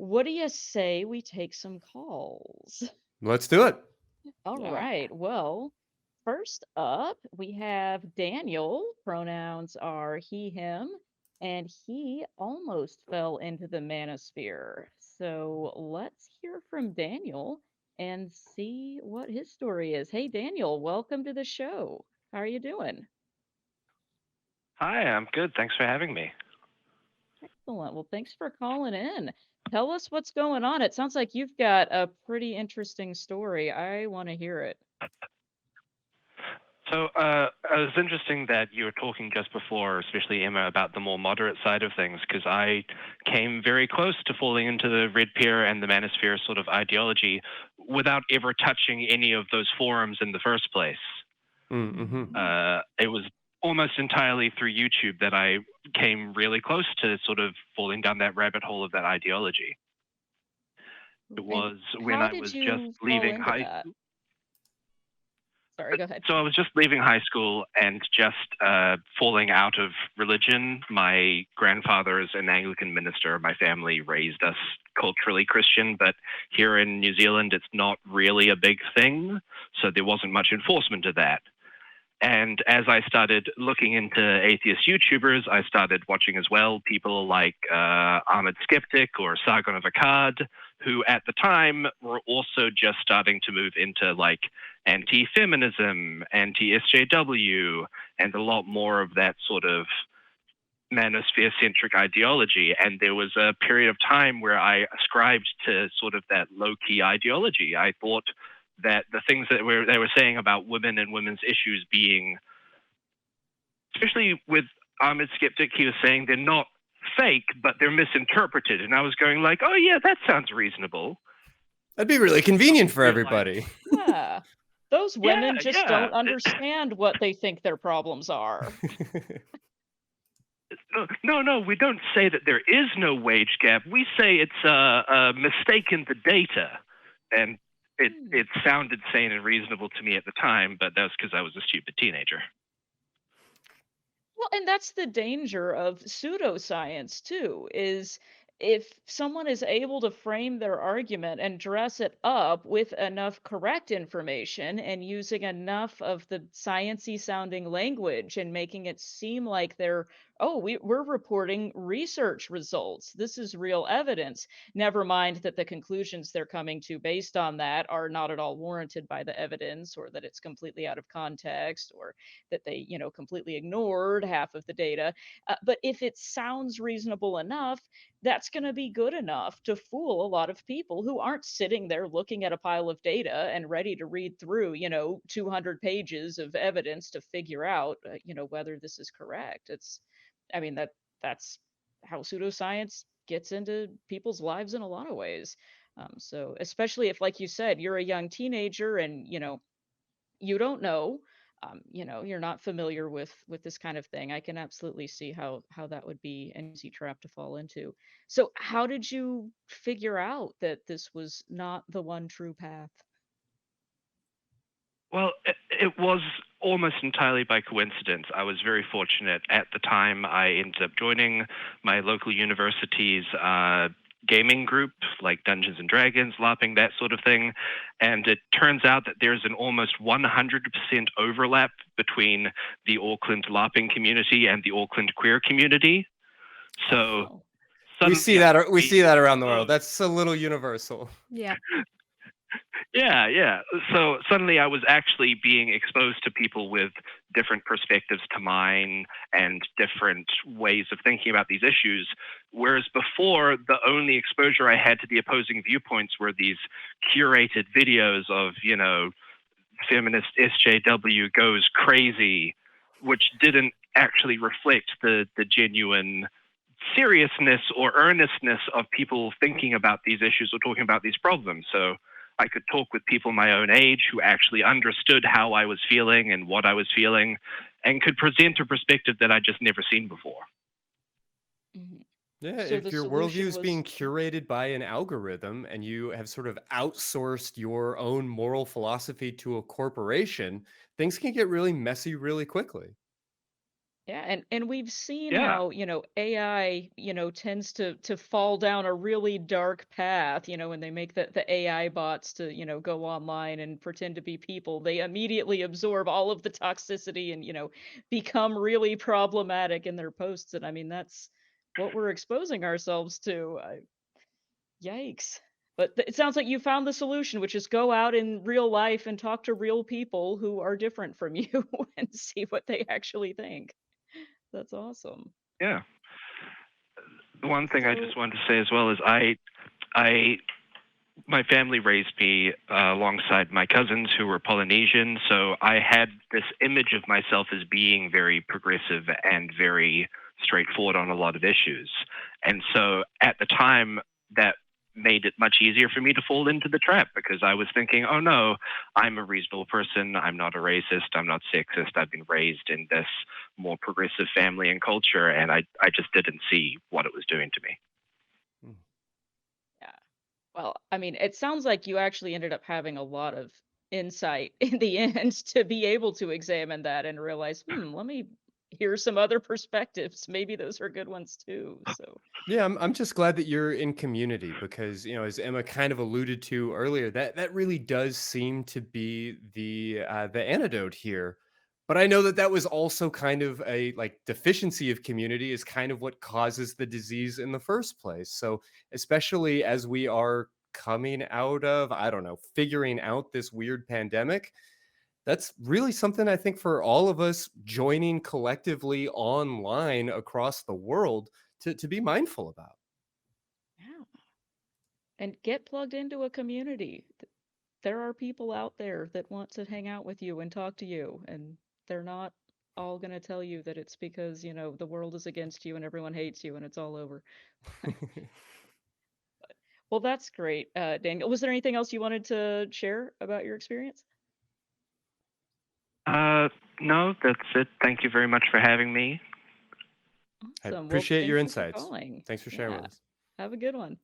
what do you say we take some calls? Let's do it. All Yeah. right. Well, first up, we have Daniel. Pronouns are he, him, and he almost fell into the manosphere. So let's hear from Daniel and see what his story is. Hey, Daniel, welcome to the show. How are you doing? Hi, I'm good. Thanks for having me. Excellent. Well, thanks for calling in. Tell us what's going on. It sounds like you've got a pretty interesting story. I want to hear it. So, it was interesting that you were talking just before, especially Emma, about the more moderate side of things, because I came very close to falling into the red pill and the manosphere sort of ideology without ever touching any of those forums in the first place. Mm-hmm. It was almost entirely through YouTube that I came really close to sort of falling down that rabbit hole of that ideology. It And was when how I did was just you fall leaving into high that? Sorry, go ahead. So I was just leaving high school and just falling out of religion. My grandfather is an Anglican minister. My family raised us culturally Christian, but here in New Zealand, it's not really a big thing. So there wasn't much enforcement of that. And as I started looking into atheist YouTubers, I started watching as well people like Ahmed Skeptic or Sargon of Akkad, who at the time were also just starting to move into like anti-feminism, anti-SJW, and a lot more of that sort of manosphere-centric ideology. And there was a period of time where I ascribed to sort of that low-key ideology. I thought that the things that they were saying about women and women's issues being, especially with Ahmed Skeptic, he was saying they're not fake, but they're misinterpreted. And I was going like, oh yeah, that sounds reasonable. That'd be really convenient for Realize, everybody. Yeah. Those yeah, women just yeah. don't understand what they think their problems are. No, we don't say that there is no wage gap. We say it's a mistake in the data. And it sounded sane and reasonable to me at the time, but that was because I was a stupid teenager. Well, and that's the danger of pseudoscience too, is if someone is able to frame their argument and dress it up with enough correct information and using enough of the sciency sounding language and making it seem like we're reporting research results. This is real evidence. Never mind that the conclusions they're coming to based on that are not at all warranted by the evidence, or that it's completely out of context, or that they, completely ignored half of the data. But if it sounds reasonable enough, that's going to be good enough to fool a lot of people who aren't sitting there looking at a pile of data and ready to read through, 200 pages of evidence to figure out, whether this is correct. I mean, that's how pseudoscience gets into people's lives in a lot of ways. So especially if, like you said, you're a young teenager and you don't know, you're not familiar with this kind of thing. I can absolutely see how that would be an easy trap to fall into. So how did you figure out that this was not the one true path? Well, it was almost entirely by coincidence. I was very fortunate. At the time, I ended up joining my local university's gaming group, like Dungeons and Dragons, LARPing, that sort of thing. And it turns out that there's an almost 100% overlap between the Auckland LARPing community and the Auckland queer community. So Oh, we see that around the world. That's a little universal. Yeah. Yeah. So suddenly I was actually being exposed to people with different perspectives to mine and different ways of thinking about these issues. Whereas before, the only exposure I had to the opposing viewpoints were these curated videos of, feminist SJW goes crazy, which didn't actually reflect the genuine seriousness or earnestness of people thinking about these issues or talking about these problems. So I could talk with people my own age who actually understood how I was feeling and what I was feeling and could present a perspective that I'd just never seen before. mhm. Yeah, So the if your worldview solution is being was curated by an algorithm and you have sort of outsourced your own moral philosophy to a corporation, things can get really messy really quickly. Yeah, and we've seen Yeah. how, AI, tends to fall down a really dark path, when they make the AI bots to, go online and pretend to be people. They immediately absorb all of the toxicity and, become really problematic in their posts. And I mean, that's what we're exposing ourselves to. Yikes. But it sounds like you found the solution, which is go out in real life and talk to real people who are different from you and see what they actually think. That's awesome. Yeah. The one thing I So just wanted to say as well is I my family raised me alongside my cousins who were Polynesian, so I had this image of myself as being very progressive and very straightforward on a lot of issues. And so at the time, that made it much easier for me to fall into the trap because I was thinking, oh no, I'm a reasonable person. I'm not a racist. I'm not sexist. I've been raised in this more progressive family and culture, and I just didn't see what it was doing to me. Mm. yeah. Well, I mean, it sounds like you actually ended up having a lot of insight in the end to be able to examine that and realize, let me hear some other perspectives. Maybe those are good ones too. So Yeah, I'm just glad that you're in community because, as Emma kind of alluded to earlier, that really does seem to be the antidote here. But I know that that was also kind of a like deficiency of community is kind of what causes the disease in the first place. So, especially as we are coming out of, I don't know, figuring out this weird pandemic, that's really something I think for all of us joining collectively online across the world to be mindful about. yeah. And get plugged into a community. There are people out there that want to hang out with you and talk to you, and they're not all going to tell you that it's because, the world is against you and everyone hates you and it's all over. Well, that's great, Daniel. Was there anything else you wanted to share about your experience? Uh, no, that's it. Thank you very much for having me. I Awesome. Well, appreciate your thank you for insights. calling. Thanks for sharing Yeah. with us. Have a good one.